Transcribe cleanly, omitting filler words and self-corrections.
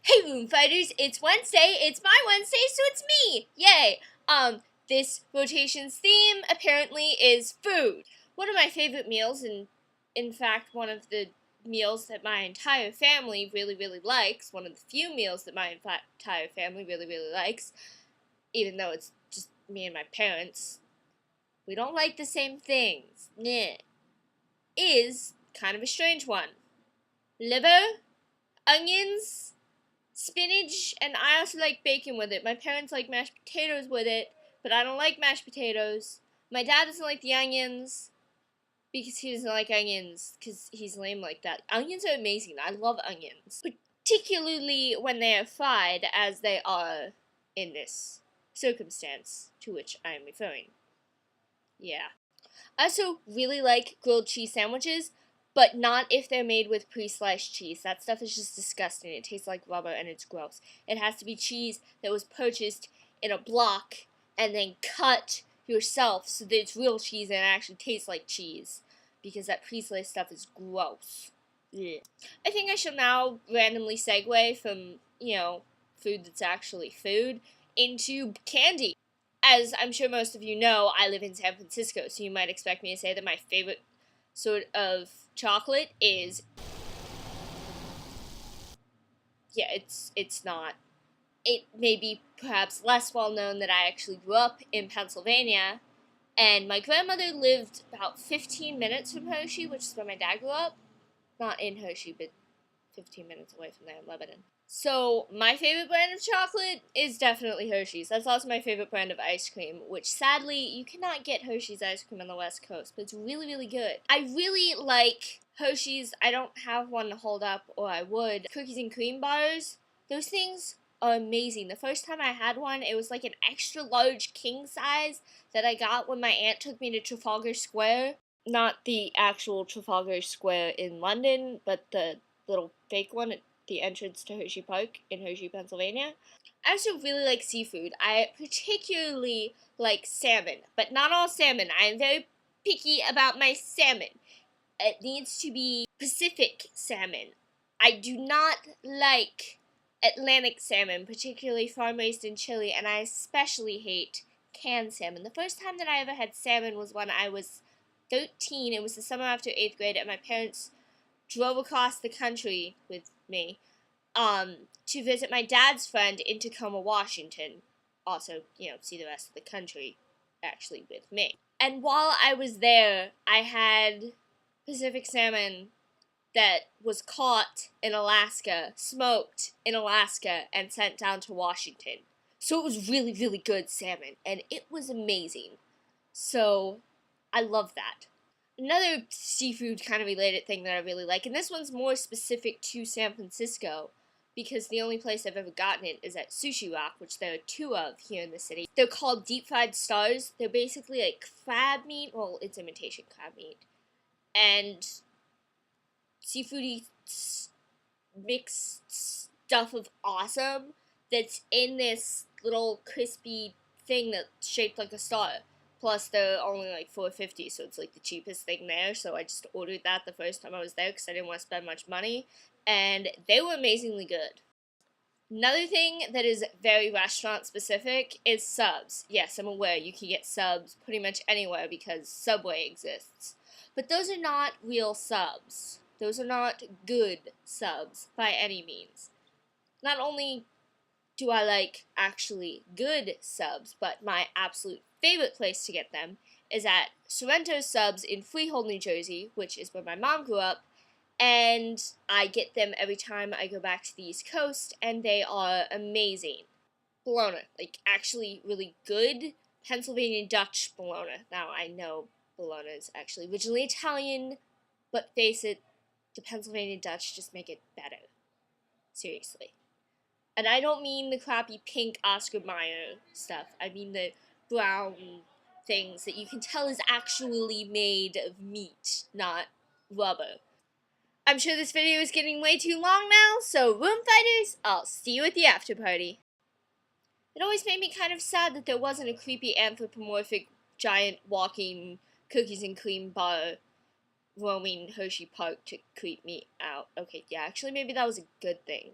Hey Room Fighters, it's Wednesday, it's my Wednesday, so it's me! Yay! This rotation's theme apparently is food. One of my favorite meals, and in fact one of the meals that my entire family really likes, one of the few meals that my entire family really likes, even though it's just me and my parents, we don't like the same things, is kind of a strange one. Liver, onions, spinach, and I also like bacon with it. My parents like mashed potatoes with it, but I don't like mashed potatoes. My dad doesn't like the onions because he doesn't like onions because he's lame like that. Onions are amazing. I love onions, particularly when they are fried, as they are in this circumstance to which I am referring. Yeah. I also really like grilled cheese sandwiches, but not if they're made with pre-sliced cheese. That stuff is just disgusting. It tastes like rubber and it's gross. It has to be cheese that was purchased in a block and then cut yourself so that it's real cheese and it actually tastes like cheese, because that pre-sliced stuff is gross. Yeah. I think I shall now randomly segue from, food that's actually food into candy. As I'm sure most of you know, I live in San Francisco, so you might expect me to say that my favorite sort of chocolate is... Yeah, it's not. It may be perhaps less well known that I actually grew up in Pennsylvania, and my grandmother lived about 15 minutes from Hershey, which is where my dad grew up. Not in Hershey, but 15 minutes away from there in Lebanon. So, my favorite brand of chocolate is definitely Hershey's. That's also my favorite brand of ice cream, which sadly, you cannot get Hershey's ice cream on the West Coast, but it's really good. I really like Hershey's. I don't have one to hold up, or I would. Cookies and cream bars, those things are amazing. The first time I had one, it was like an extra large king size that I got when my aunt took me to Trafalgar Square. Not the actual Trafalgar Square in London, but the little fake one at the entrance to Hershey Park in Hershey, Pennsylvania. I also really like seafood. I particularly like salmon, but not all salmon. I am very picky about my salmon. It needs to be Pacific salmon. I do not like Atlantic salmon, particularly farm-raised in Chile, and I especially hate canned salmon. The first time that I ever had salmon was when I was 13. It was the summer after 8th grade, and my parents drove across the country with me to visit my dad's friend in Tacoma, Washington. Also, see the rest of the country actually with me. And while I was there, I had Pacific salmon that was caught in Alaska, smoked in Alaska, and sent down to Washington. So it was really good salmon, and it was amazing. So I love that. Another seafood kind of related thing that I really like, and this one's more specific to San Francisco, because the only place I've ever gotten it is at Sushi Rock, which there are 2 of here in the city. They're called deep fried stars. They're basically like crab meat. Well, it's imitation crab meat. And seafoody mixed stuff of awesome that's in this little crispy thing that's shaped like a star. Plus, they're only like $4.50, so it's like the cheapest thing there. So I just ordered that the first time I was there because I didn't want to spend much money, and they were amazingly good. Another thing that is very restaurant specific is subs. Yes, I'm aware you can get subs pretty much anywhere because Subway exists. But those are not real subs. Those are not good subs by any means. Not only do I like actually good subs, but my absolute favorite place to get them is at Sorrento Subs in Freehold, New Jersey, which is where my mom grew up, and I get them every time I go back to the East Coast, and they are amazing. Bologna, like actually really good Pennsylvania Dutch bologna. Now I know bologna is actually originally Italian, but face it, the Pennsylvania Dutch just make it better. Seriously. And I don't mean the crappy pink Oscar Mayer stuff. I mean the brown things that you can tell is actually made of meat, not rubber. I'm sure this video is getting way too long now, so Room Fighters, I'll see you at the after party. It always made me kind of sad that there wasn't a creepy anthropomorphic giant walking cookies and cream bar roaming Hershey Park to creep me out. Okay, yeah, actually maybe that was a good thing.